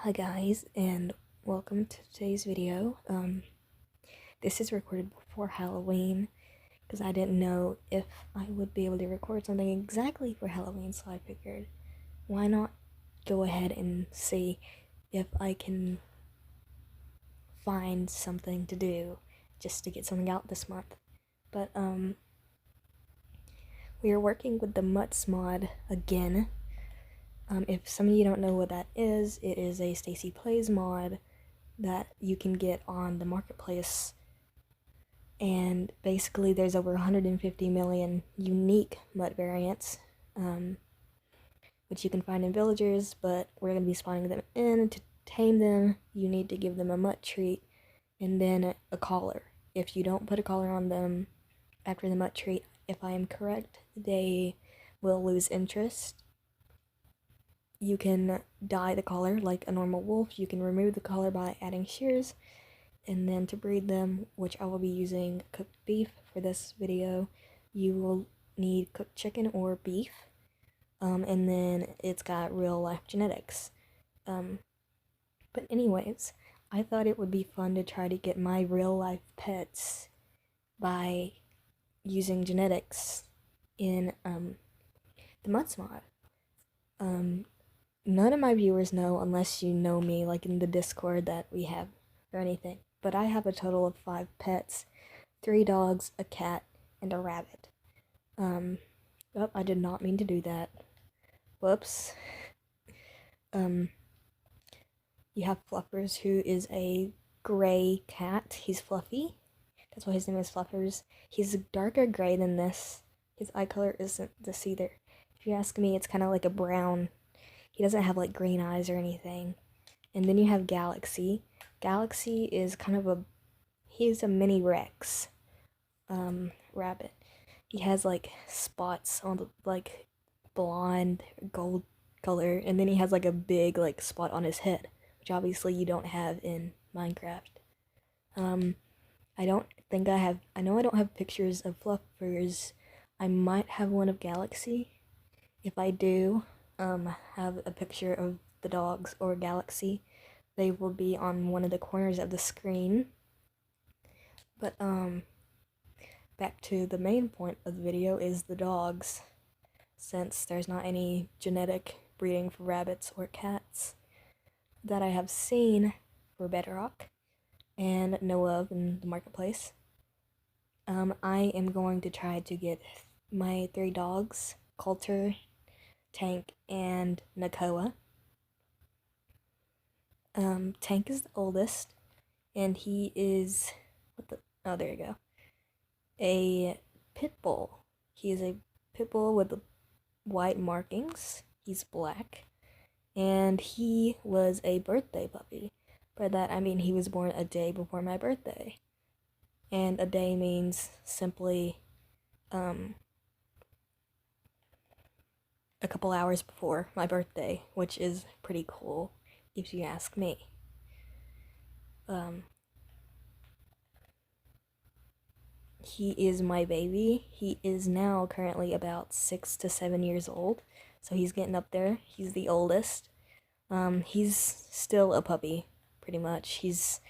Hi guys, and welcome to today's video. This is recorded before Halloween because I didn't know if I would be able to record something exactly for Halloween, so I figured why not go ahead and see if I can find something to do just to get something out this month. But we are working with the Mutts mod again. If some of you don't know what that is, it is a Stacy Plays mod that you can get on the marketplace, and basically there's over 150 million unique mutt variants, which you can find in villagers, but we're going to be spawning them in. To tame them, you need to give them a mutt treat and then a collar. If you don't put a collar on them after the mutt treat, if I am correct, they will lose interest. You can dye the collar like a normal wolf. You can remove the collar by adding shears. And then to breed them, which I will be using cooked beef for this video, you will need cooked chicken or beef. And then it's got real life genetics. But anyways, I thought it would be fun to try to get my real life pets by using genetics in the Mutts mod. None of my viewers know, unless you know me, like in the Discord that we have or anything. But I have a total of 5 pets, 3 dogs, a cat, and a rabbit. Oh, I did not mean to do that. Whoops. You have Fluffers, who is a gray cat. He's fluffy. That's why his name is Fluffers. He's darker gray than this. His eye color isn't this either. If you ask me, it's kind of like a brown. He doesn't have like green eyes or anything. And then you have Galaxy. Galaxy is kind of he's a mini Rex rabbit. He has like spots on the like blonde gold color, and then he has like a big like spot on his head, which obviously you don't have in Minecraft. I don't think I know I don't have pictures of Fluffers. I might have one of Galaxy. If I do have a picture of the dogs or Galaxy, they will be on one of the corners of the screen. But back to the main point of the video is the dogs, since there's not any genetic breeding for rabbits or cats that I have seen for Bedrock and know of in the marketplace. I am going to try to get my 3 dogs, Kolter, Tank, and Nakoa. Tank is the oldest, and he is, oh, there you go, a pit bull. He is a pit bull with white markings. He's black, and he was a birthday puppy. By that I mean he was born a day before my birthday, and a day means simply a couple hours before my birthday, which is pretty cool if you ask me. He is my baby. He is now currently about 6 to 7 years old, so he's getting up there. He's the oldest. He's still a puppy, pretty much. He's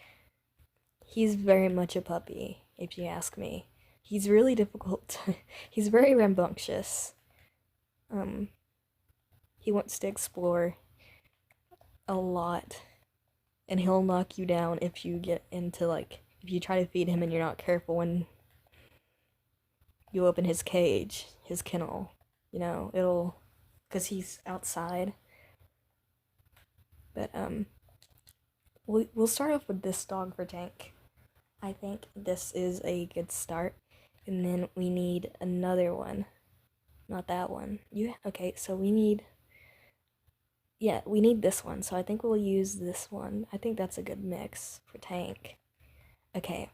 very much a puppy, if you ask me. He's really difficult. He's very rambunctious. He wants to explore a lot, and he'll knock you down if you get into if you try to feed him and you're not careful when you open his cage, his kennel. It'll, because he's outside. But we'll start off with this dog for Tank. I think this is a good start, and then we need another one. Not that one. Okay, so we need this one, so I think we'll use this one. I think that's a good mix for Tank. Okay,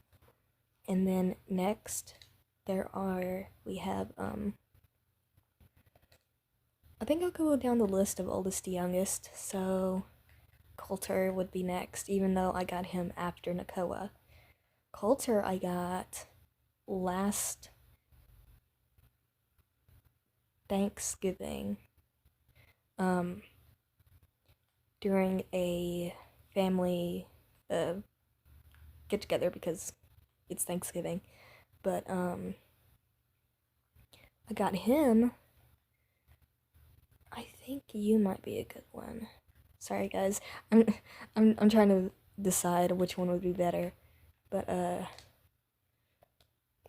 and then next we have I think I'll go down the list of oldest to youngest, so Kolter would be next, even though I got him after Nakoa. Kolter I got last Thanksgiving. during a family get together because it's Thanksgiving. But I got him. I think you might be a good one. Sorry guys. I'm I'm trying to decide which one would be better. But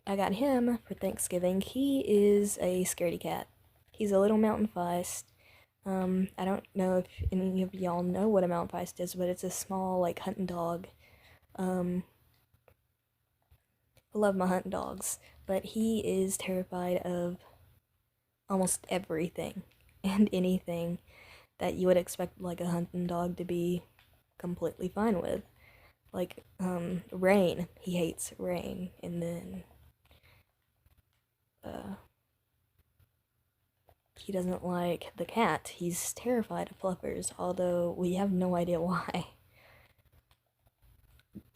I got him for Thanksgiving. He is a scaredy cat. He's a little mountain feist. I don't know if any of y'all know what a mountain feist is, but it's a small like hunting dog. Um, I love my hunting dogs, but he is terrified of almost everything and anything that you would expect like a hunting dog to be completely fine with. Like rain. He hates rain, and then uh he doesn't like the cat. He's terrified of Fluffers, although we have no idea why.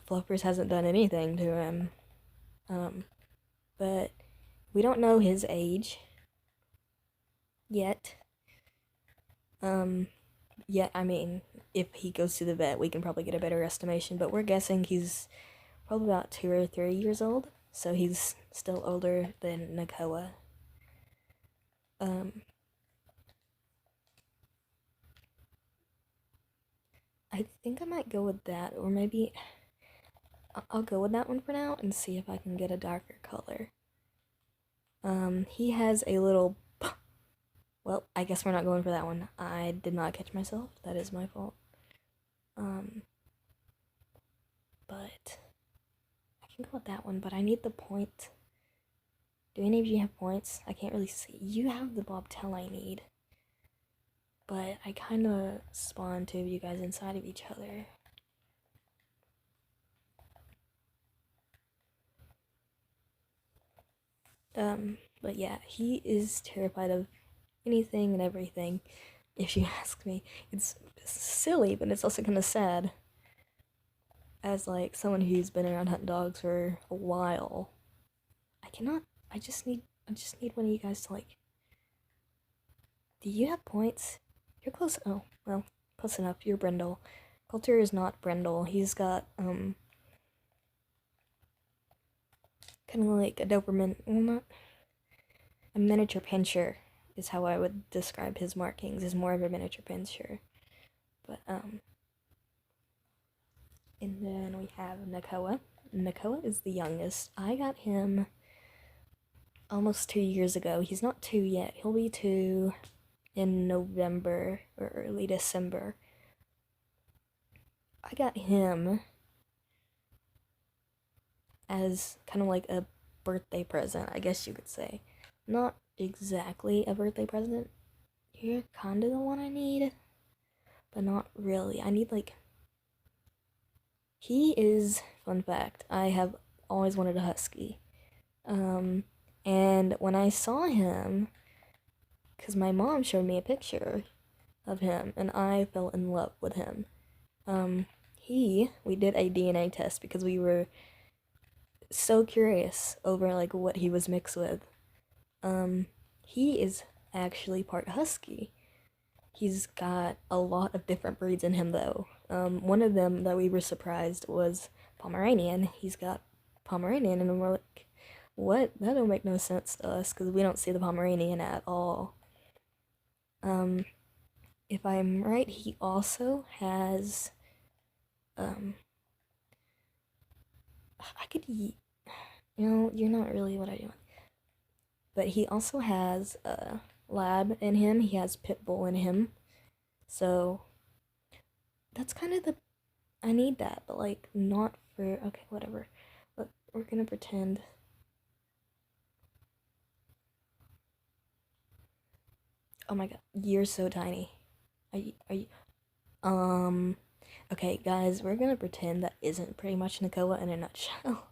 Fluffers hasn't done anything to him. But we don't know his age yet. Yet, I mean, if he goes to the vet, we can probably get a better estimation, but we're guessing he's probably about 2 or 3 years old, so he's still older than Nakoa. I think I might go with that, or maybe I'll go with that one for now and see if I can get a darker color. He has a little. Well, I guess we're not going for that one. I did not catch myself. That is my fault. But I can go with that one, but I need the point. Do any of you have points? I can't really see. You have the bobtail I need. But I kind of spawned two of you guys inside of each other. But yeah, he is terrified of anything and everything, if you ask me. It's silly, but it's also kind of sad. As like someone who's been around hunting dogs for a while, I just need one of you guys to like. Do you have points? You're close. Oh, well, close enough. You're Brindle. Kolter is not Brindle. He's got kind of like a Doberman. Well, not a miniature pinscher is how I would describe his markings. Is more of a miniature pinscher, but and then we have Nakoa. Nakoa is the youngest. I got him almost 2 years ago. He's not 2 yet. He'll be 2 in November or early December. I got him as kind of like a birthday present, I guess you could say. Not exactly a birthday present. You're kind of the one I need, but not really. I need like. He is, fun fact, I have always wanted a husky. And when I saw him, because my mom showed me a picture of him, and I fell in love with him. We did a DNA test because we were so curious over like what he was mixed with. He is actually part husky. He's got a lot of different breeds in him though. One of them that we were surprised was Pomeranian. He's got Pomeranian, and we're like, what? That don't make no sense to us because we don't see the Pomeranian at all. If I'm right, he also has. I could. You're not really what I do. But he also has a lab in him. He has pit bull in him. So that's kind of the. I need that, but like not for. Okay, whatever. But we're gonna pretend. Oh my god, you're so tiny. Are you? Okay, guys, we're gonna pretend that isn't pretty much Nakoa in a nutshell.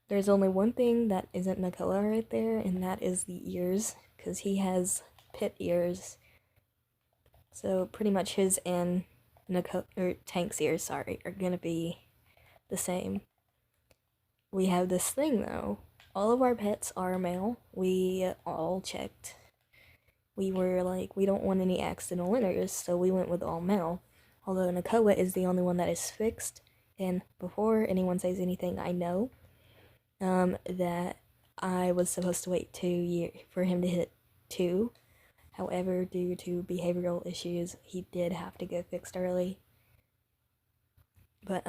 There's only one thing that isn't Nakoa right there, and that is the ears, because he has pit ears. So pretty much his and Tank's ears, sorry, are gonna be the same. We have this thing though. All of our pets are male. We all checked we were like, we don't want any accidental winners, so we went with all male. Although Nakoa is the only one that is fixed, and before anyone says anything, I know that I was supposed to wait 2 years for him to hit 2. However, due to behavioral issues, he did have to get fixed early. But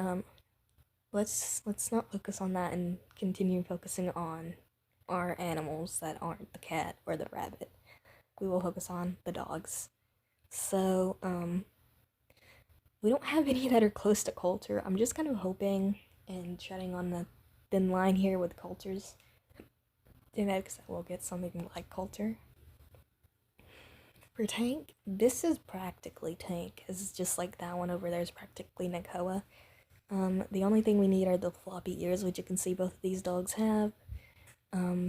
let's not focus on that and continue focusing on our animals that aren't the cat or the rabbit. We will focus on the dogs. So, we don't have any that are close to Kolter. I'm just kind of hoping and treading on the thin line here with Kolters. Genetics that will get something like Kolter. For Tank, this is practically Tank. This is just like that one over there is practically Nakoa. The only thing we need are the floppy ears, which you can see both of these dogs have.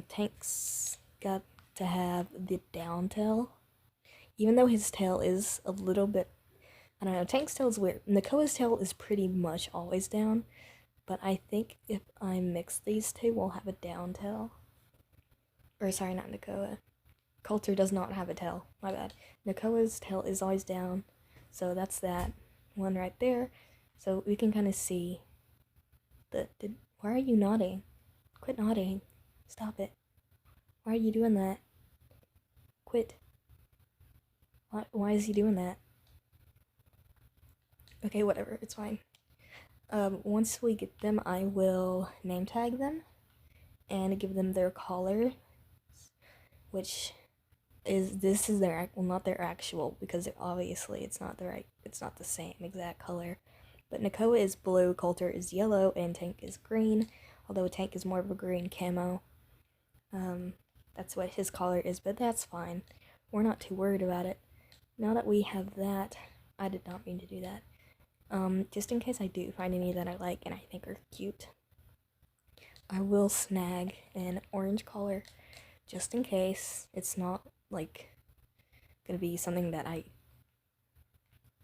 Tank's got to have the down tail. Even though his tail is a little bit, I don't know, Tank's tail is weird. Nakoa's tail is pretty much always down, but I think if I mix these two, we'll have a down tail. Or sorry, not Nakoa. Kolter does not have a tail, my bad. Nakoa's tail is always down, so that's that one right there. So we can kind of see why are you nodding? Quit nodding. Stop it. Why are you doing that? Quit. Why is he doing that? Okay, whatever, it's fine. Once we get them, I will name tag them and give them their collar, which this is their, well, not their actual, because obviously it's not the same exact color. But Nakoa is blue, Kolter is yellow, and Tank is green, although Tank is more of a green camo. That's what his collar is, but that's fine. We're not too worried about it. Now that we have that, I did not mean to do that. Just in case I do find any that I like and I think are cute, I will snag an orange collar, just in case it's not, like, gonna be something that I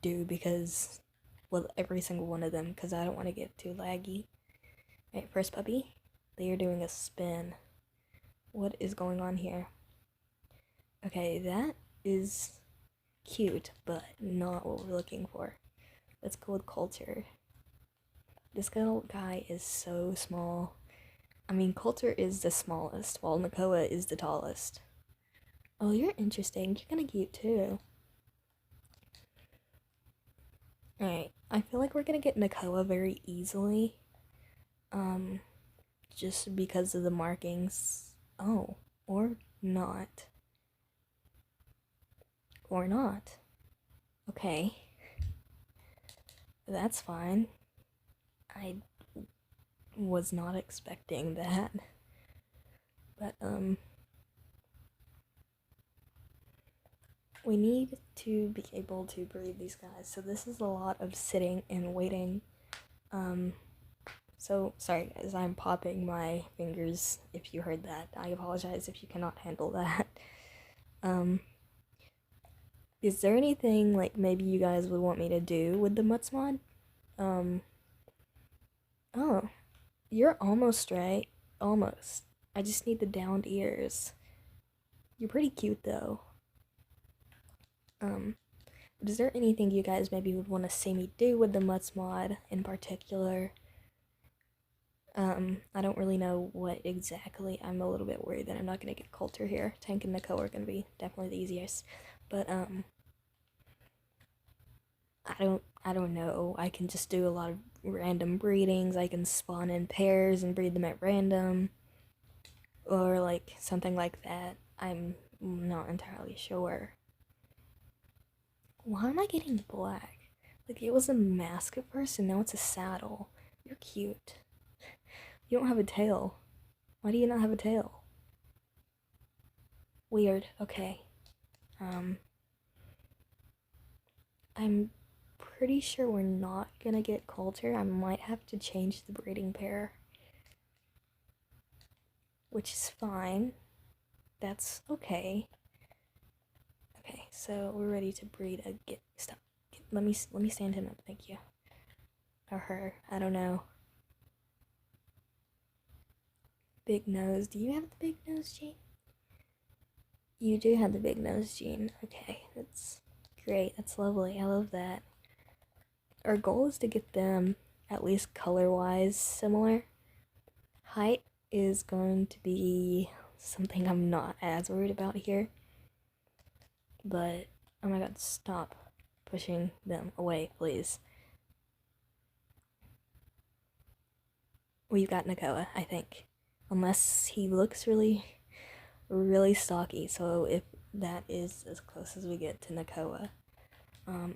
do because, well, every single one of them, because I don't want to get too laggy. Alright, first puppy. They are doing a spin. What is going on here? Okay, that is cute, but not what we're looking for. Let's go with Kolter. This little guy is so small. I mean, Kolter is the smallest, while Nakoa is the tallest. Oh, you're interesting. You're kind of cute, too. Alright, I feel like we're gonna get Nakoa very easily. Just because of the markings. Oh, or not. Or not. Okay. That's fine. I was not expecting that. But, we need to be able to breed these guys. So this is a lot of sitting and waiting. So, sorry guys, I'm popping my fingers if you heard that. I apologize if you cannot handle that. Is there anything, like, maybe you guys would want me to do with the Mutts mod? Oh, you're almost right. Almost. I just need the downed ears. You're pretty cute, though. But is there anything you guys maybe would want to see me do with the Mutts mod in particular? I don't really know what exactly. I'm a little bit worried that I'm not gonna get Kolter here. Tank and Nakoa are gonna be definitely the easiest. But, I don't know. I can just do a lot of random breedings. I can spawn in pairs and breed them at random. Or, like, something like that. I'm not entirely sure. Why am I getting black? Like, it was a mask at first and now it's a saddle. You're cute. You don't have a tail. Why do you not have a tail? Weird. Okay. I'm pretty sure we're not gonna get Kolter. I might have to change the breeding pair. Which is fine. That's okay. Okay, so we're ready to breed a stop. Let me stand him up, thank you. Or her, I don't know. Big nose. Do you have the big nose, Jane? You do have the big nose gene. Okay, that's great. That's lovely. I love that. Our goal is to get them, at least color-wise, similar. Height is going to be something I'm not as worried about here. But, oh my god, stop pushing them away, please. We've got Nakoa, I think. Unless he looks really, really stocky, so if that is as close as we get to Nakoa,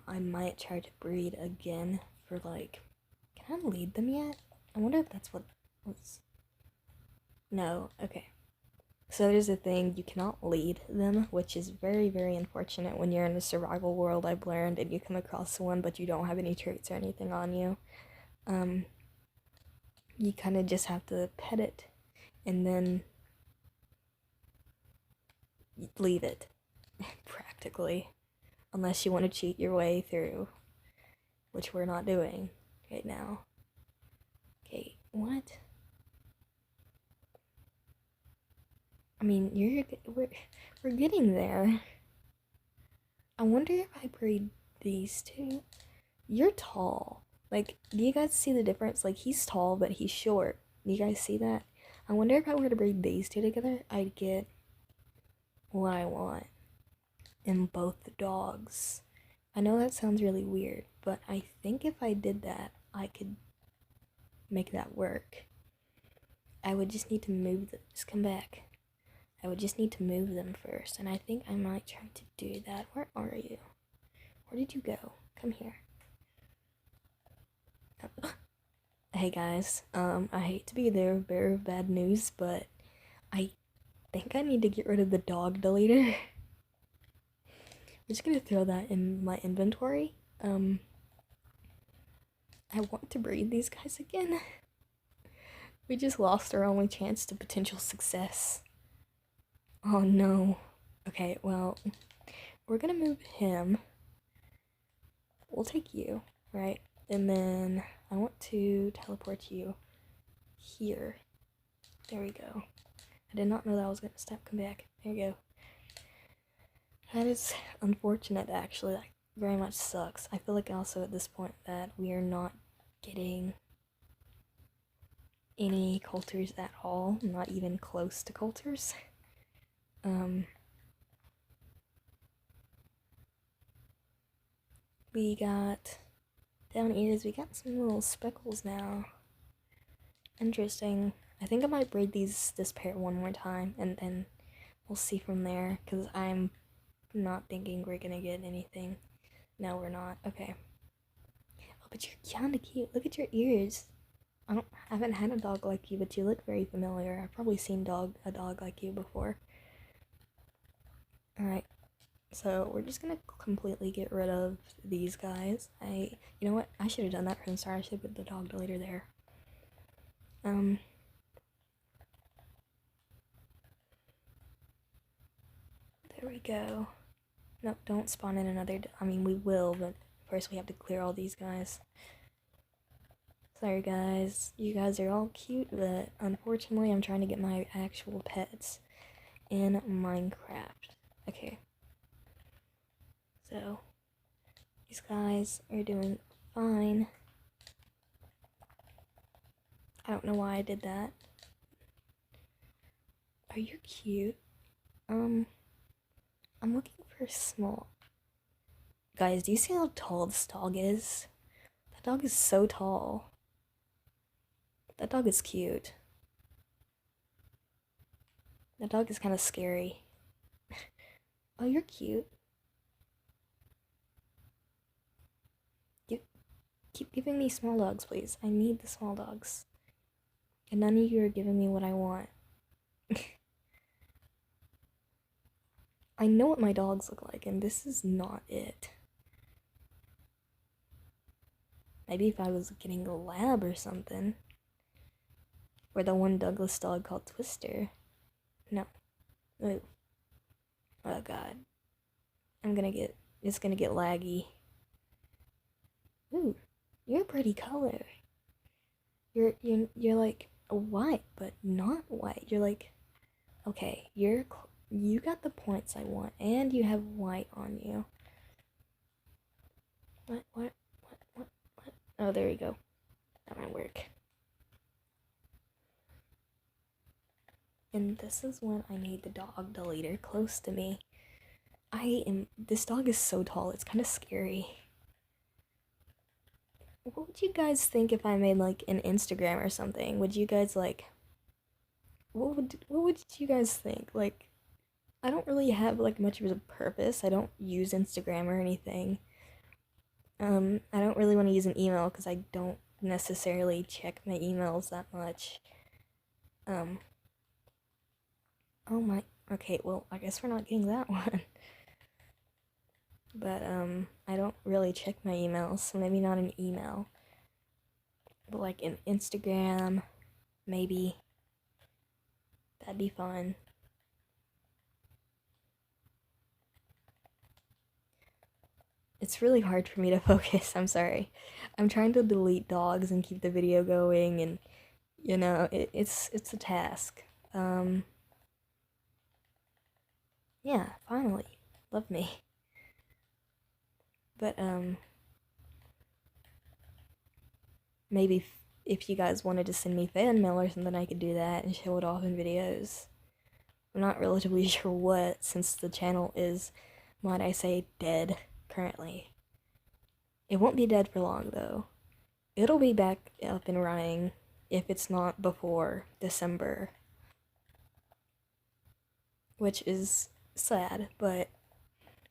I might try to breed again for like, can I lead them yet? I wonder if that's what was, no, okay. So there's a thing, you cannot lead them, which is very, very unfortunate when you're in a survival world, I've learned, and you come across one but you don't have any traits or anything on you. You kind of just have to pet it and then leave it, practically. Unless you want to cheat your way through, which we're not doing right now. Okay, what? I mean, we're getting there. I wonder if I breed these two. You're tall. Like, do you guys see the difference? Like, he's tall, but he's short. Do you guys see that? I wonder if I were to breed these two together, I'd get what I want in both the dogs. I know that sounds really weird, but I think if I did that, I could make that work. I would just need to move them. Just come back. I would just need to move them first, and I think I might try to do that. Where are you? Where did you go? Come here. Hey guys, I hate to be the bearer of bad news, but I think I need to get rid of the dog deleter. I'm just gonna throw that in my inventory. I want to breed these guys again. We just lost our only chance to potential success. Oh no. Okay, well, we're gonna move him. We'll take you, right? And then I want to teleport you here. There we go. I did not know that I was gonna step come back. There we go. That is unfortunate, actually. That very much sucks. I feel like also at this point that we are not getting any Kolters at all. Not even close to Kolters. We got down ears. We got some little speckles now. Interesting. I think I might braid this pair one more time, and then we'll see from there, because I'm not thinking we're gonna get anything. No, we're not. Okay. Oh, but you're kinda cute. Look at your ears. I haven't had a dog like you, but you look very familiar. I've probably seen a dog like you before. Alright. So we're just gonna completely get rid of these guys. You know what? I should have done that from the start. I should have put the dog deleter there. There we go. No, don't spawn in another. I mean, we will, but first we have to clear all these guys. Sorry, guys. You guys are all cute, but unfortunately, I'm trying to get my actual pets in Minecraft. Okay. So, these guys are doing fine. I don't know why I did that. Are you cute? I'm looking for small. Guys, do you see how tall this dog is? That dog is so tall. That dog is cute. That dog is kind of scary. Oh, you're cute. Keep giving me small dogs, please. I need the small dogs. And none of you are giving me what I want. I know what my dogs look like, and this is not it. Maybe if I was getting a lab or something. Or the one Douglas dog called Twister. No. Ooh. Oh god. It's gonna get laggy. Ooh, you're a pretty color. You're like white, but not white. You're like, okay, You got the points I want, and you have white on you. What? Oh, there you go. That might work. And this is when I need the dog to lead her close to me. This dog is so tall, it's kind of scary. What would you guys think if I made like an Instagram or something? Would you guys like, what would you guys think? Like, I don't really have like much of a purpose. I don't use Instagram or anything. I don't really want to use an email because I don't necessarily check my emails that much. Oh my, okay, well, I guess we're not getting that one. But, I don't really check my emails, so maybe not an email. But, like, an Instagram, maybe. That'd be fun. It's really hard for me to focus, I'm sorry. I'm trying to delete dogs and keep the video going, and, you know, it's a task. Yeah, finally. Love me. But, maybe if you guys wanted to send me fan mail or something, I could do that and show it off in videos. I'm not relatively sure what, since the channel is, might I say, dead currently. It won't be dead for long, though. It'll be back up and running if it's not before December. Which is sad, but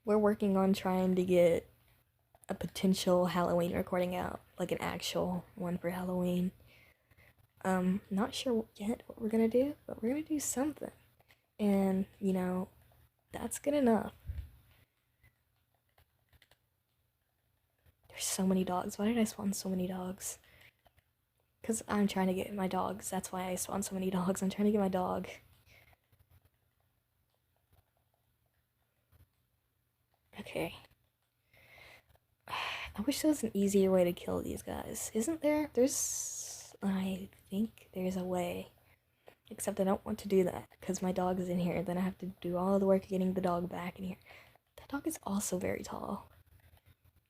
we're working on trying to get a potential Halloween recording out, like an actual one for Halloween. Not sure yet what we're gonna do, but we're gonna do something. And, you know, that's good enough. There's so many dogs. Why did I spawn so many dogs? Because I'm trying to get my dogs. That's why I spawned so many dogs. I'm trying to get my dog. Okay. I wish there was an easier way to kill these guys. Isn't there? I think there's a way. Except I don't want to do that because my dog is in here. Then I have to do all the work getting the dog back in here. That dog is also very tall.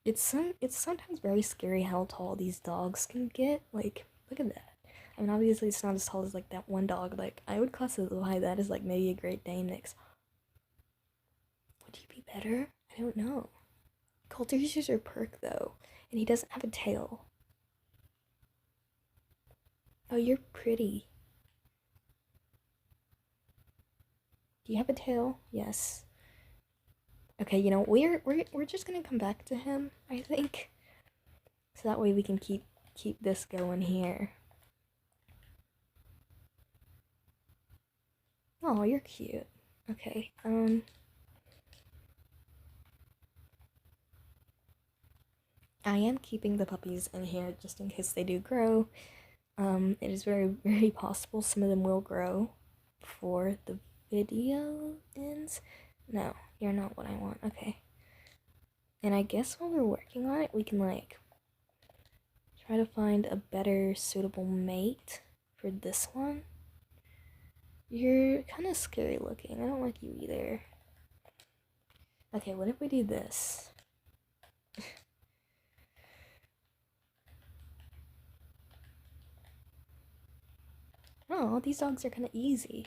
It's sometimes very scary how tall these dogs can get. Like, look at that. I mean, obviously it's not as tall as like that one dog. Like, I would classify that as like maybe a Great Dane mix. Would he be better? I don't know. Kolter uses her perk though, and he doesn't have a tail. Oh, you're pretty. Do you have a tail? Yes. Okay, you know, we're just gonna come back to him, I think. So that way we can keep this going here. Oh, you're cute. Okay, I am keeping the puppies in here just in case they do grow. It is very, very possible some of them will grow before the video ends. No, you're not what I want. Okay. And I guess while we're working on it, we can, like, try to find a better suitable mate for this one. You're kind of scary looking. I don't like you either. Okay, what if we do this? Oh, these dogs are kind of easy.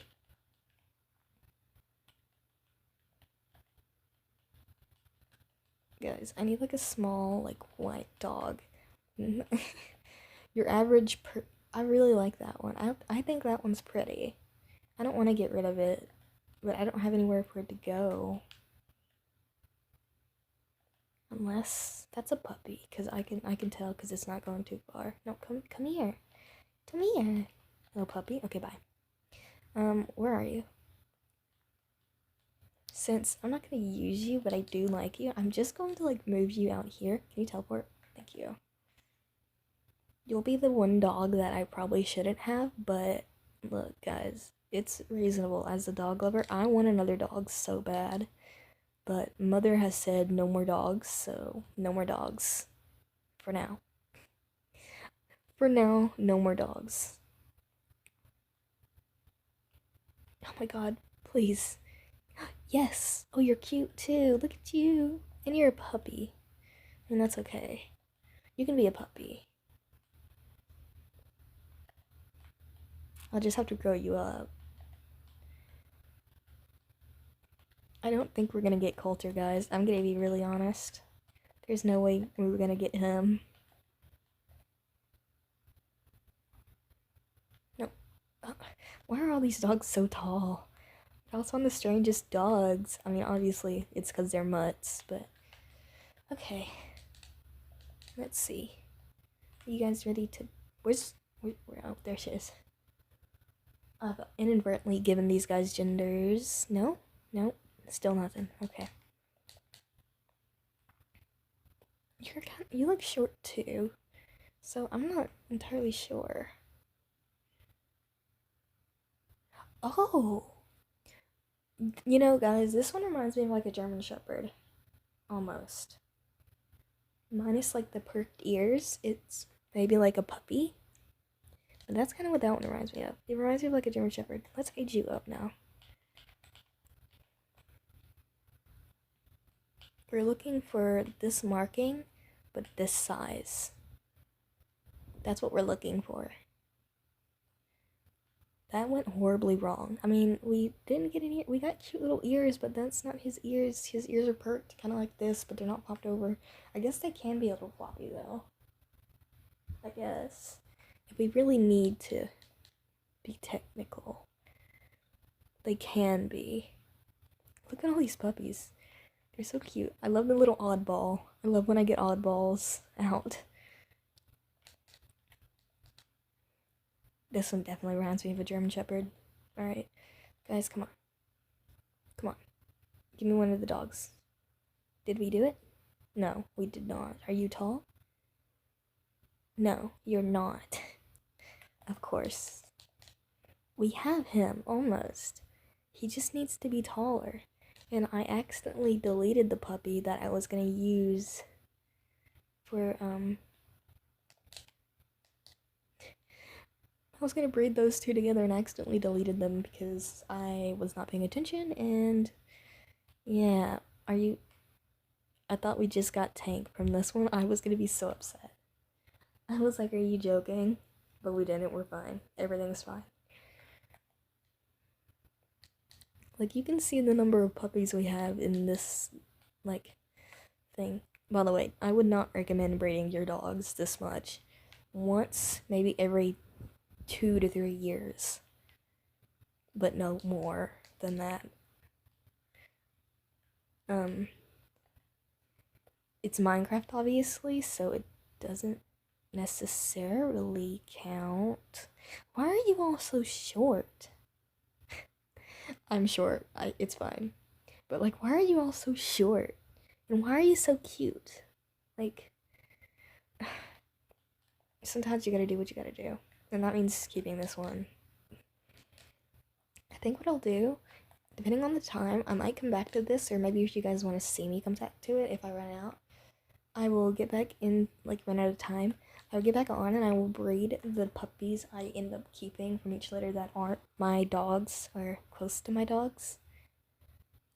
Guys, I need like a small, like, white dog. Your average I really like that one. I think that one's pretty. I don't want to get rid of it, but I don't have anywhere for it to go. Unless that's a puppy, because I can tell because it's not going too far. No, come here. Come here. Little puppy. Okay, bye. Where are you? Since I'm not gonna use you, but I do like you, I'm just going to like move you out here. Can you teleport? Thank you. You'll be the one dog that I probably shouldn't have, but look, guys, it's reasonable. As a dog lover, I want another dog so bad. But mother has said no more dogs, so no more dogs. For now. For now, no more dogs. Oh my god, please. Yes. Oh, you're cute too. Look at you. And you're a puppy. And that's okay. You can be a puppy. I'll just have to grow you up. I don't think we're gonna get Kolter, guys. I'm gonna be really honest. There's no way we were gonna get him. No. Why are all these dogs so tall? They're also on the strangest dogs. I mean, obviously, it's because they're mutts, but... Okay. Let's see. Are you guys ready to... Oh, there she is. I've inadvertently given these guys genders. No? No? Still nothing. Okay. You look short too, so I'm not entirely sure. Oh! You know, guys, this one reminds me of like a German Shepherd. Almost. Minus like the perked ears, it's maybe like a puppy. But that's kind of what that one reminds me of. It reminds me of like a German Shepherd. Let's age you up now. We're looking for this marking, but this size. That's what we're looking for. That went horribly wrong. I mean, we didn't get any. We got cute little ears, but that's not his ears. His ears are perked, kind of like this, but they're not popped over. I guess they can be a little floppy, though. I guess. If we really need to be technical, they can be. Look at all these puppies. They're so cute. I love the little oddball. I love when I get oddballs out. This one definitely reminds me of a German Shepherd. Alright. Guys, come on. Come on. Give me one of the dogs. Did we do it? No, we did not. Are you tall? No, you're not. Of course. We have him, almost. He just needs to be taller. And I accidentally deleted the puppy that I was gonna use for, I was gonna breed those two together and accidentally deleted them because I was not paying attention, and yeah, I thought we just got Tank from this one. I was gonna be so upset. I was like, are you joking? But we didn't, we're fine. Everything's fine. Like, you can see the number of puppies we have in this, like, thing. By the way, I would not recommend breeding your dogs this much. Once, maybe every 2 to 3 years. But no more than that. It's Minecraft, obviously, so it doesn't necessarily count. Why are you all so short? I'm short. It's fine. But, like, why are you all so short? And why are you so cute? Like, sometimes you gotta do what you gotta do. And that means keeping this one. I think what I'll do, depending on the time, I might come back to this, or maybe if you guys want to see me come back to it if I run out, I will get back in, like, run out of time. I'll get back on and I will breed the puppies I end up keeping from each litter that aren't my dogs or close to my dogs.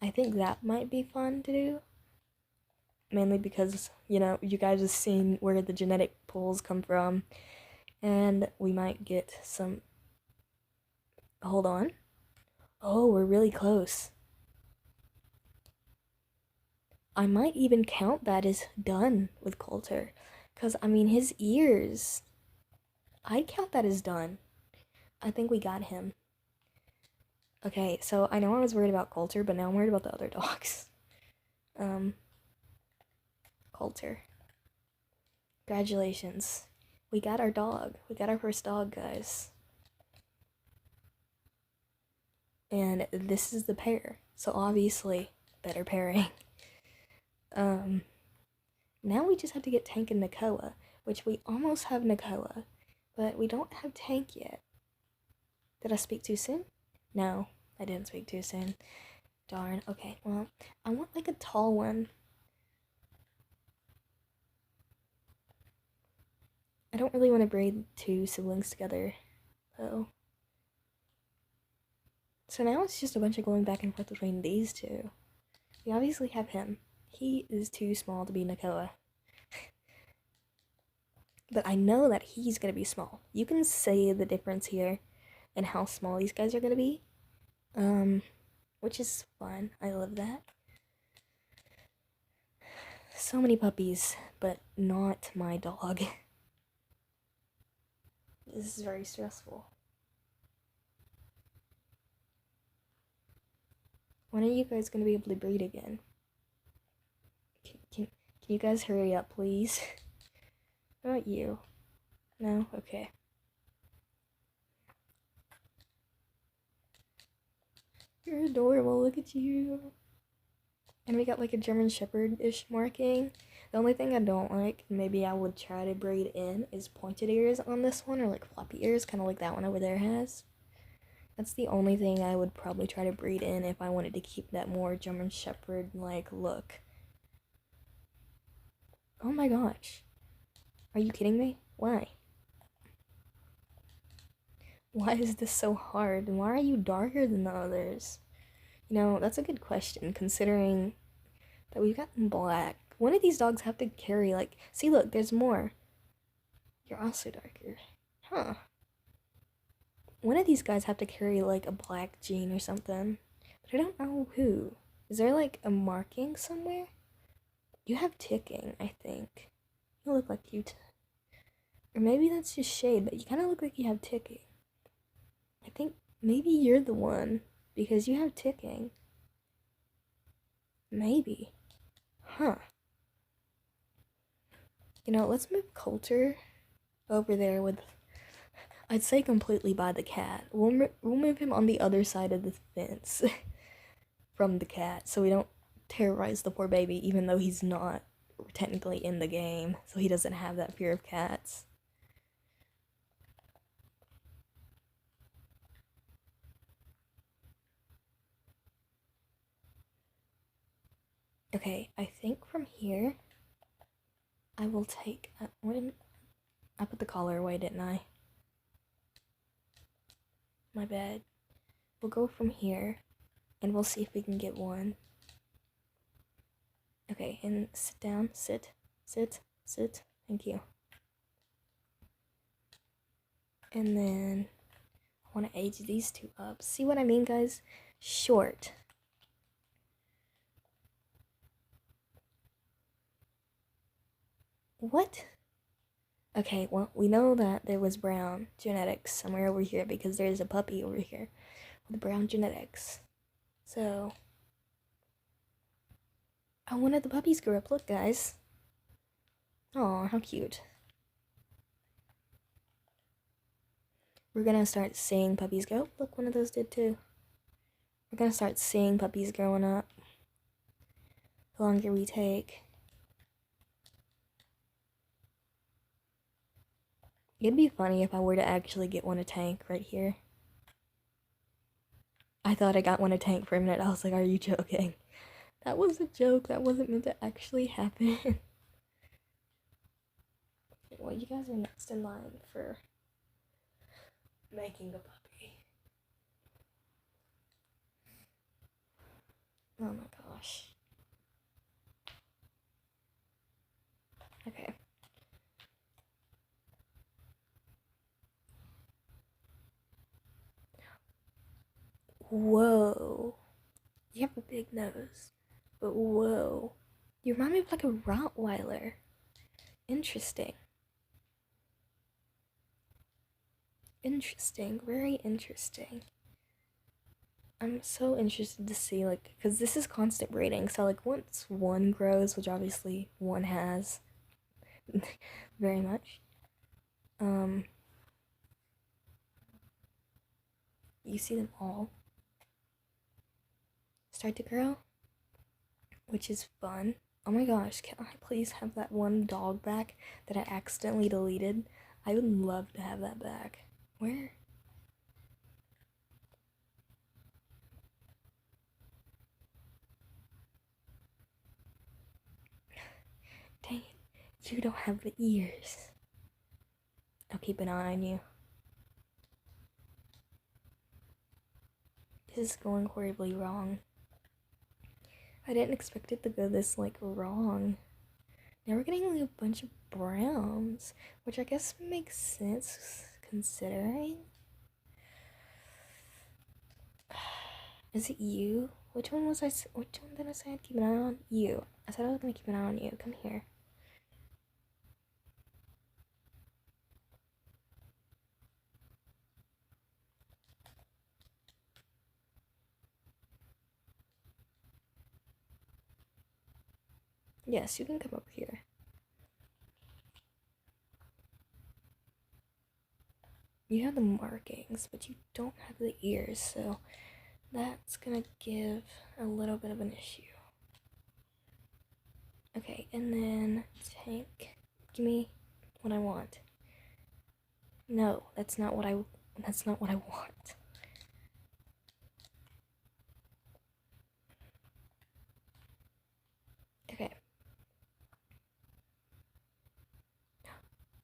I think that might be fun to do. Mainly because, you know, you guys have seen where the genetic pools come from. And we might get some... Hold on. Oh, we're really close. I might even count that as done with Kolter. Because, I mean, his ears... I'd count that as done. I think we got him. Okay, so I know I was worried about Kolter, but now I'm worried about the other dogs. Kolter. Congratulations. We got our dog. We got our first dog, guys. And this is the pair. So obviously, better pairing. Now we just have to get Tank and Nakoa, which we almost have Nakoa, but we don't have Tank yet. Did I speak too soon? No, I didn't speak too soon. Darn. Okay, well, I want like a tall one. I don't really want to breed 2 siblings together, though. So now it's just a bunch of going back and forth between these two. We obviously have him. He is too small to be Nakoa. But I know that he's gonna be small. You can see the difference here and how small these guys are gonna be. Which is fun. I love that. So many puppies, but not my dog. This is very stressful. When are you guys gonna be able to breed again? Can you guys hurry up, please? How about you? No? Okay. You're adorable, look at you. And we got like a German Shepherd-ish marking. The only thing I don't like, maybe I would try to breed in, is pointed ears on this one, or like floppy ears, kind of like that one over there has. That's the only thing I would probably try to breed in if I wanted to keep that more German Shepherd-like look. Oh my gosh. Are you kidding me? Why? Why is this so hard? And why are you darker than the others? You know, that's a good question, considering that we've got black. One of these dogs have to carry, like, see, look, there's more. You're also darker. Huh. One of these guys have to carry, like, a black gene or something. But I don't know who. Is there, like, a marking somewhere? You have ticking, I think. You look like you... Or maybe that's just shade, but you kind of look like you have ticking. I think maybe you're the one, because you have ticking. Maybe. Huh. You know, let's move Kolter over there with... I'd say completely by the cat. We'll move him on the other side of the fence from the cat, so we don't terrorize the poor baby, even though he's not technically in the game, so he doesn't have that fear of cats. Okay, I think from here, I will take... I put the collar away, didn't I? My bad. We'll go from here, and we'll see if we can get one. Okay, and sit down. Sit. Sit. Sit. Thank you. And then I want to age these two up. See what I mean, guys? Short. What? Okay, well, we know that there was brown genetics somewhere over here because there's a puppy over here with brown genetics. So, oh, one of the puppies grew up. Look, guys. Aw, how cute. We're gonna start seeing puppies go. Look, one of those did too. We're gonna start seeing puppies growing up. The longer we take. It'd be funny if I were to actually get one a tank right here. I thought I got one a tank for a minute. I was like, are you joking? That was a joke. That wasn't meant to actually happen. Well, you guys are next in line for making a puppy. Oh my gosh. Okay. Whoa. You have a big nose. But whoa. You remind me of like a Rottweiler. Interesting. Interesting. Very interesting. I'm so interested to see, like, because this is constant breeding. So, like, once one grows, which obviously one has very much, you see them all start to grow, which is fun. Oh my gosh, can I please have that one dog back that I accidentally deleted? I would love to have that back. Where? Dang it, you don't have the ears. I'll keep an eye on you. This is going horribly wrong. I didn't expect it to go this, like, wrong. Now we're getting, like, a bunch of browns, which I guess makes sense, considering. Is it you? Which one did I say I'd keep an eye on? You. I said I was gonna keep an eye on you. Come here. Yes, you can come over here. You have the markings, but you don't have the ears, so that's gonna give a little bit of an issue. Okay, and then Tank, give me what I want. No, that's not what I want. Okay.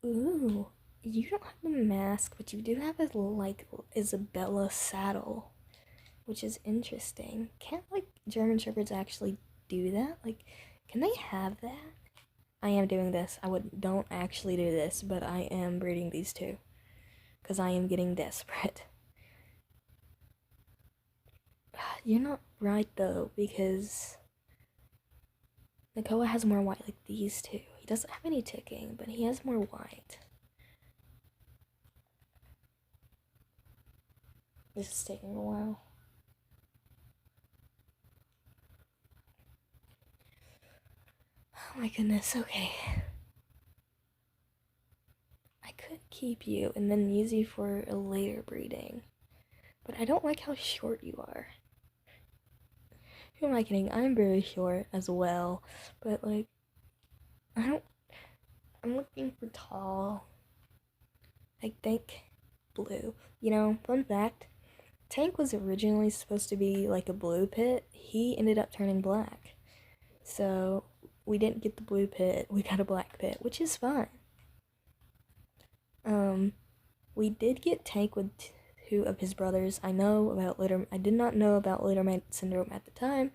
Ooh, you don't have the mask, but you do have a, like, Isabella saddle, which is interesting. Can't, like, German Shepherds actually do that? Like, can they have that? I am doing this. Don't actually do this, but I am breeding these two. Because I am getting desperate. You're not right, though, because Nakoa has more white like these two. He doesn't have any ticking, but he has more white. This is taking a while. Oh my goodness, okay. I could keep you and then use you for a later breeding. But I don't like how short you are. Who am I kidding? I'm very short as well. But, like, I'm looking for tall. I think blue. You know, fun fact, Tank was originally supposed to be like a blue pit. He ended up turning black. So we didn't get the blue pit, we got a black pit, which is fine. We did get Tank with two of his brothers. I did not know about Lederman syndrome at the time,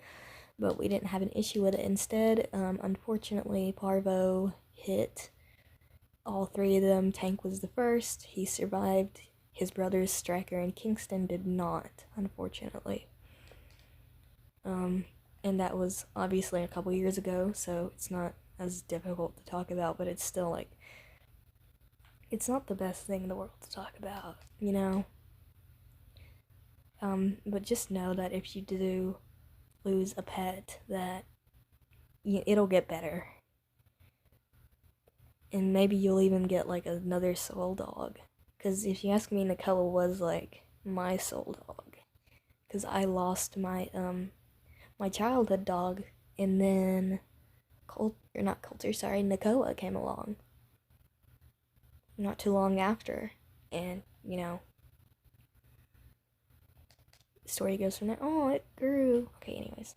but we didn't have an issue with it. Instead, unfortunately, Parvo hit all three of them. Tank was the first. He survived. His brothers, Striker and Kingston, did not, unfortunately. And that was obviously a couple years ago, so it's not as difficult to talk about, but it's still, like, it's not the best thing in the world to talk about, you know? But just know that if you do lose a pet, that it'll get better. And maybe you'll even get, like, another soul dog. Because if you ask me, Nakoa was, like, my soul dog. Because I lost my childhood dog, and then Nakoa came along. Not too long after. And, you know, the story goes from there. Oh, it grew. Okay, anyways.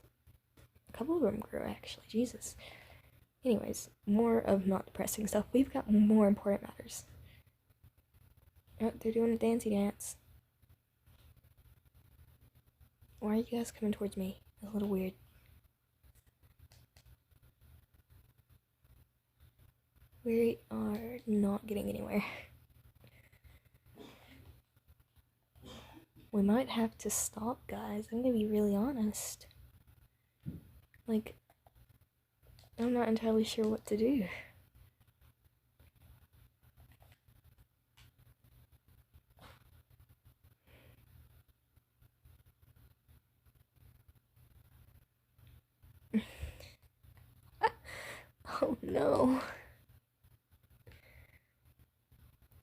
A couple of them grew, actually. Jesus. Anyways, more of not depressing stuff. We've got more important matters. Oh, they're doing a dancey dance. Why are you guys coming towards me? It's a little weird. We are not getting anywhere. We might have to stop, guys. I'm gonna be really honest. Like, I'm not entirely sure what to do. Oh no.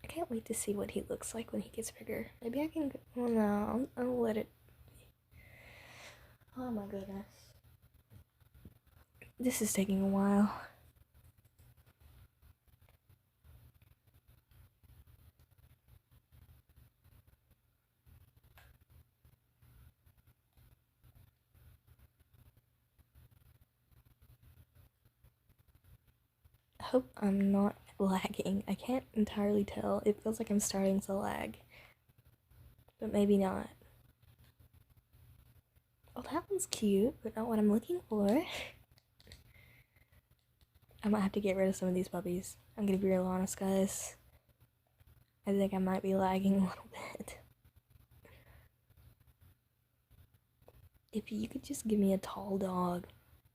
I can't wait to see what he looks like when he gets bigger. Maybe I can. Well, no, I'll let it. Oh my goodness. This is taking a while. I hope I'm not lagging. I can't entirely tell. It feels like I'm starting to lag. But maybe not. Oh, that one's cute, but not what I'm looking for. I might have to get rid of some of these puppies. I'm gonna be real honest, guys. I think I might be lagging a little bit. If you could just give me a tall dog,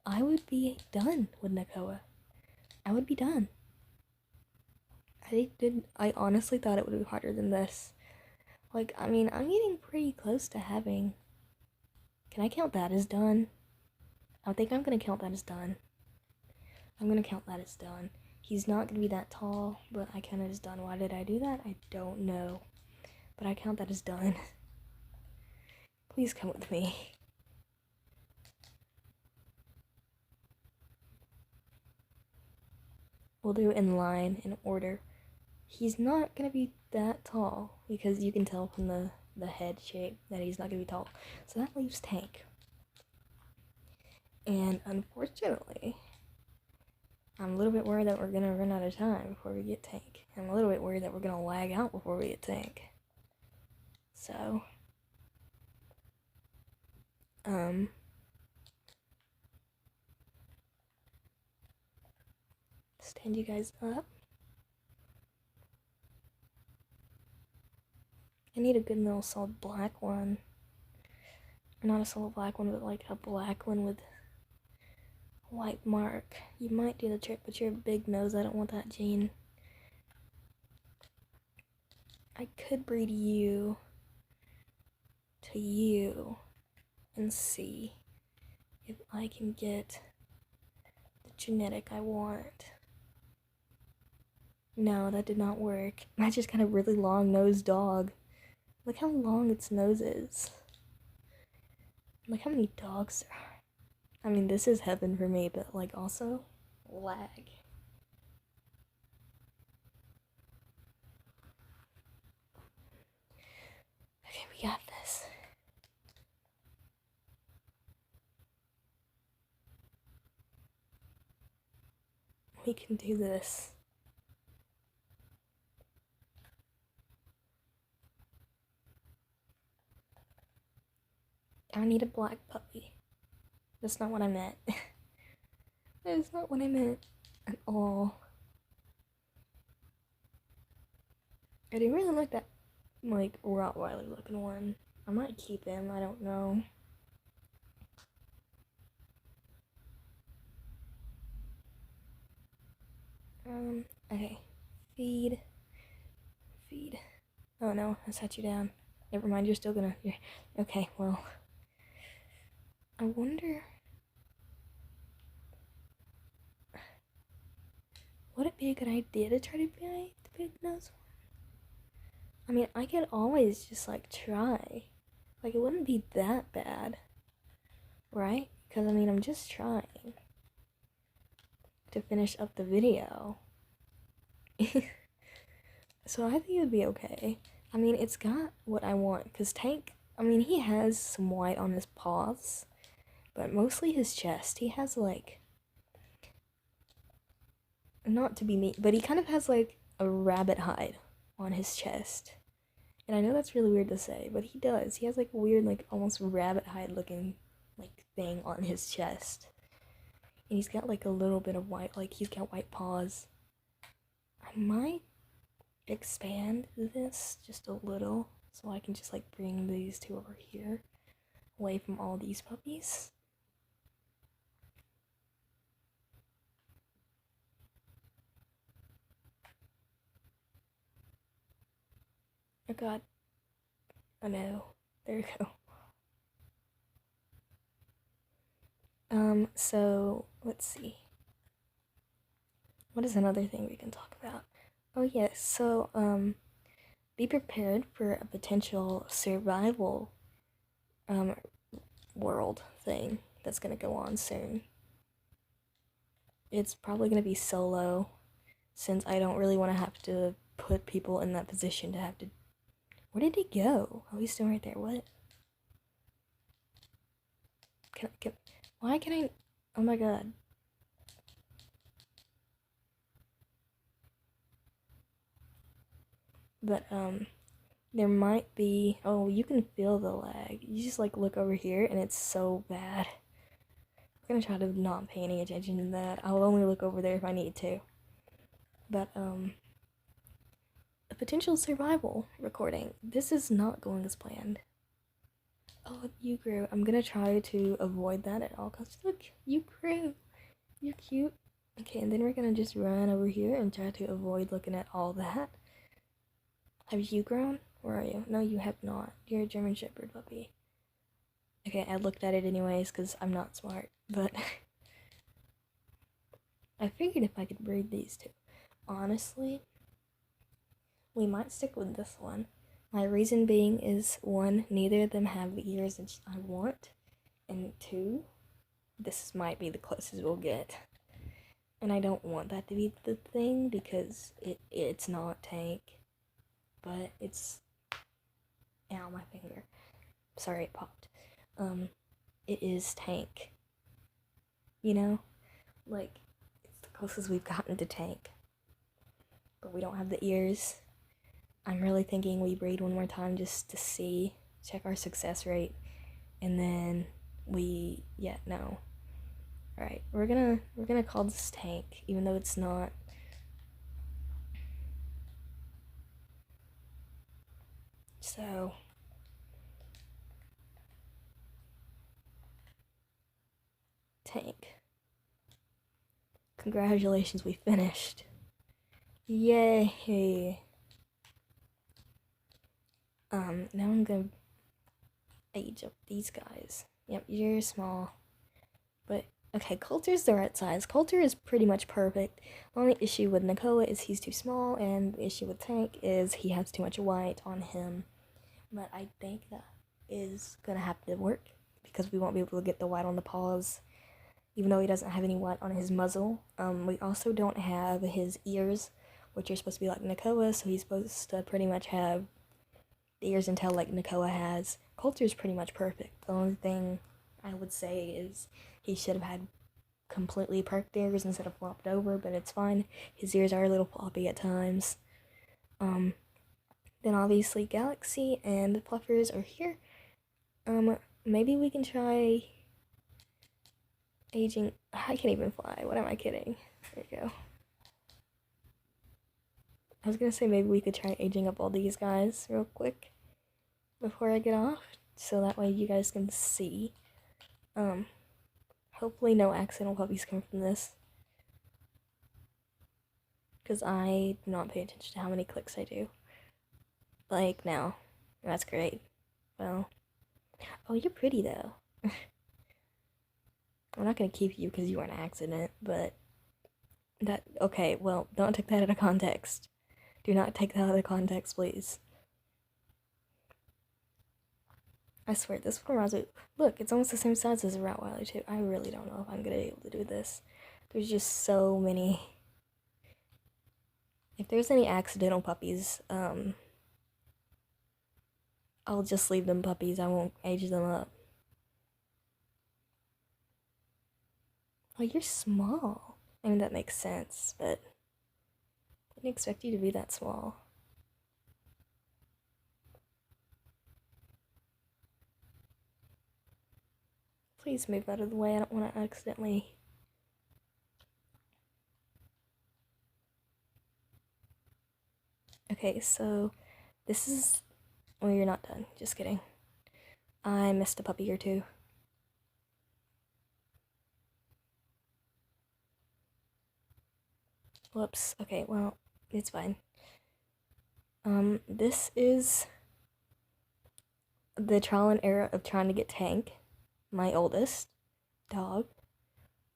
I would be done with Nakoa. I would be done. I honestly thought it would be harder than this. Like, I mean, I'm getting pretty close to having... Can I count that as done? I think I'm gonna count that as done. I'm gonna count that as done. He's not gonna be that tall, but I counted as done. Why did I do that? I don't know. But I count that as done. Please come with me. We'll do it in line, in order. He's not gonna be that tall, because you can tell from the head shape that he's not gonna be tall. So that leaves Tank. And unfortunately, I'm a little bit worried that we're gonna run out of time before we get Tank. I'm a little bit worried that we're gonna lag out before we get Tank. So, stand you guys up. I need a good little solid black one. Not a solid black one, but like a black one with a white mark. You might do the trick, but you're a big nose. I don't want that gene. I could breed you to you and see if I can get the genetic I want. No, that did not work. I just got a really long-nosed dog. Look how long its nose is. Look how many dogs there are. I mean, this is heaven for me, but like also lag. Okay, we got this. We can do this. I need a black puppy. That's not what I meant. That is not what I meant at all. I do really like that, like, Rottweiler looking one. I might keep him, I don't know. Okay. Feed. Oh no, I sat you down. Never mind, you're still gonna... Okay, well... I wonder... Would it be a good idea to try to buy the big nose one? I mean, I could always just, like, try. Like, it wouldn't be that bad. Right? Because, I mean, I'm just trying to finish up the video. So I think it would be okay. I mean, it's got what I want. Because Tank, I mean, he has some white on his paws. But mostly his chest. He has, like... Not to be mean, but he kind of has, like, a rabbit hide on his chest. And I know that's really weird to say, but he does. He has, like, a weird, like, almost rabbit hide looking, like, thing on his chest. And he's got, like, a little bit of white, like, he's got white paws. I might expand this just a little so I can just, like, bring these two over here away from all these puppies. Oh god. Oh no. There we go. So let's see. What is another thing we can talk about? Oh yes, so be prepared for a potential survival world thing that's gonna go on soon. It's probably gonna be solo, since I don't really want to have to put people in that position to have to... Where did he go? Oh, he's still right there. What? Why can I... Oh my god. But, There might be, oh, you can feel the lag. You just like look over here and it's so bad. I'm gonna try to not pay any attention to that. I'll only look over there if I need to. But, a potential survival recording. This is not going as planned. Oh, you grew. I'm gonna try to avoid that at all costs. Look, you grew. You're cute. Okay, and then we're gonna just run over here and try to avoid looking at all that. Have you grown? Where are you? No, you have not. You're a German Shepherd puppy. Okay, I looked at it anyways because I'm not smart, but I figured if I could breed these two. Honestly, we might stick with this one. My reason being is one, neither of them have the ears that I want, and two, this might be the closest we'll get. And I don't want that to be the thing because it's not Tank, but it's, ow, my finger. Sorry, it popped. It is Tank. You know? Like, it's the closest we've gotten to Tank. But we don't have the ears. I'm really thinking we breed one more time just to see, check our success rate, and then no. Alright, we're gonna call this Tank, even though it's not. So, Tank. Congratulations, we finished. Yay! Now I'm gonna age up these guys. Yep, you're small. But, okay, Kolter's the right size. Kolter is pretty much perfect. The only issue with Nakoa is he's too small, and the issue with Tank is he has too much white on him. But I think that is gonna have to work, because we won't be able to get the white on the paws, even though he doesn't have any white on his muzzle. We also don't have his ears, which are supposed to be like Nakoa, so he's supposed to pretty much have the ears and tail like Nakoa has. Kolter's pretty much perfect. The only thing I would say is he should have had completely perked ears instead of flopped over, but it's fine. His ears are a little floppy at times. Then obviously Galaxy and Fluffers are here. Maybe we can try aging. I can't even fly. What am I kidding? There you go. I was gonna say maybe we could try aging up all these guys real quick before I get off, so that way you guys can see. Hopefully no accidental puppies come from this, because I do not pay attention to how many clicks I do. Like now. That's great. Well, oh, you're pretty though. I'm not gonna keep you because you were an accident, but okay, well, don't take that out of context. Do not take that out of context, please. I swear, this one reminds me. Look, it's almost the same size as a Rottweiler, too. I really don't know if I'm gonna be able to do this. There's just so many. If there's any accidental puppies, I'll just leave them puppies. I won't age them up. Oh, you're small. I mean, that makes sense, but I didn't expect you to be that small. Please move out of the way. I don't want to accidentally. Okay, so this is. Oh, you're not done. Just kidding. I missed a puppy or two. Whoops. Okay, well, it's fine. This is the trial and error of trying to get Tank, my oldest dog.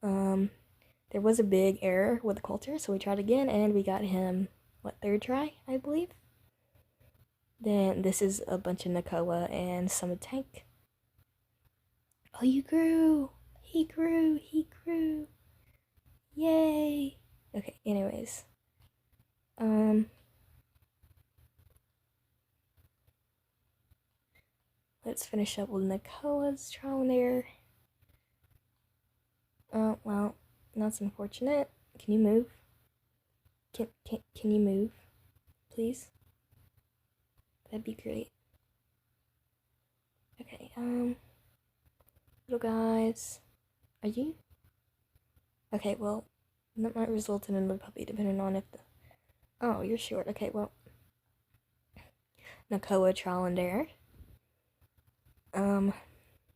There was a big error with the Kolter, so we tried again, and we got him, third try, I believe? Then this is a bunch of Nakoa and some Tank. Oh, you grew! He grew! He grew! Yay! Okay, anyways. Let's finish up with Nakoa's trial and error. Oh, well, that's unfortunate. Can you move? Can you move? Please? That'd be great. Okay, little guys, are you? Okay, well, that might result in another puppy depending on if the... Oh, you're short. Okay, well, Nakoa trial and error.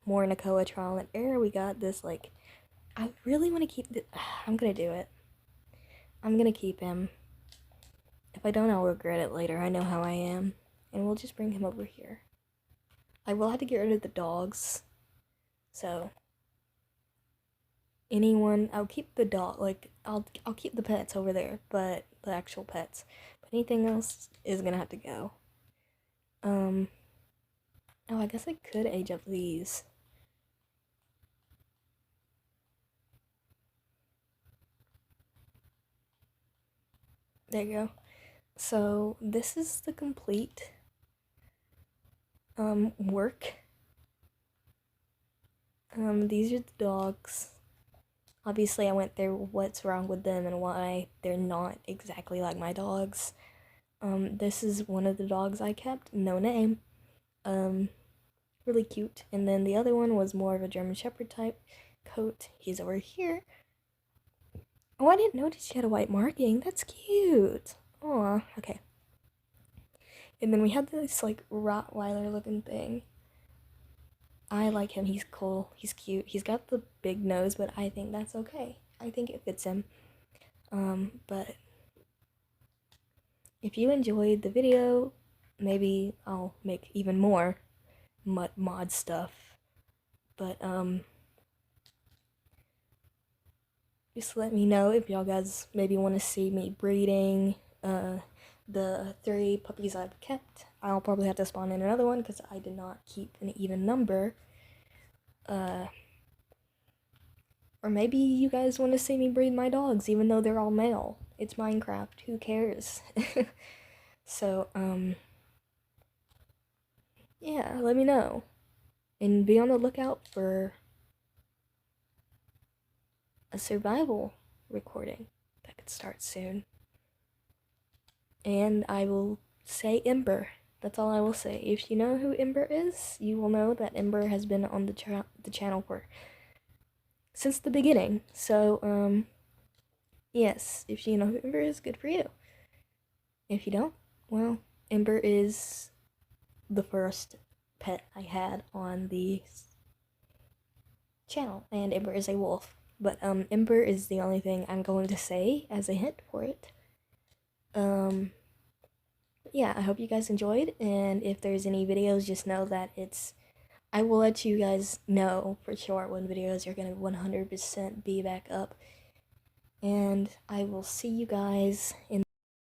More Nakoa trial and error. We got this, like, I really want to keep the... I'm gonna do it. I'm gonna keep him. If I don't, I'll regret it later. I know how I am. And we'll just bring him over here. I will have to get rid of the dogs. So, anyone... I'll keep the dog, like, I'll keep the pets over there, but the actual pets. But anything else is gonna have to go. Oh, I guess I could age up these. There you go. So this is the complete work. These are the dogs. Obviously, I went through what's wrong with them and why they're not exactly like my dogs. This is one of the dogs I kept, no name. Really cute. And then the other one was more of a German Shepherd type coat. He's over here. Oh, I didn't notice she had a white marking. That's cute. Aw, okay. And then we had this, like, Rottweiler looking thing. I like him. He's cool. He's cute. He's got the big nose, but I think that's okay. I think it fits him. But if you enjoyed the video, maybe I'll make even more mod stuff. But, just let me know if y'all guys maybe want to see me breeding, the 3 puppies I've kept. I'll probably have to spawn in another one because I did not keep an even number. Or maybe you guys want to see me breed my dogs even though they're all male. It's Minecraft, who cares? So, yeah, let me know. And be on the lookout for a survival recording that could start soon. And I will say Ember. That's all I will say. If you know who Ember is, you will know that Ember has been on the channel for since the beginning. So, yes, if you know who Ember is, good for you. If you don't, well, Ember is the first pet I had on the channel, and Ember is a wolf. But, Ember is the only thing I'm going to say as a hint for it. Yeah, I hope you guys enjoyed, and if there's any videos, just know that I will let you guys know for sure when videos are gonna 100% be back up, and I will see you guys in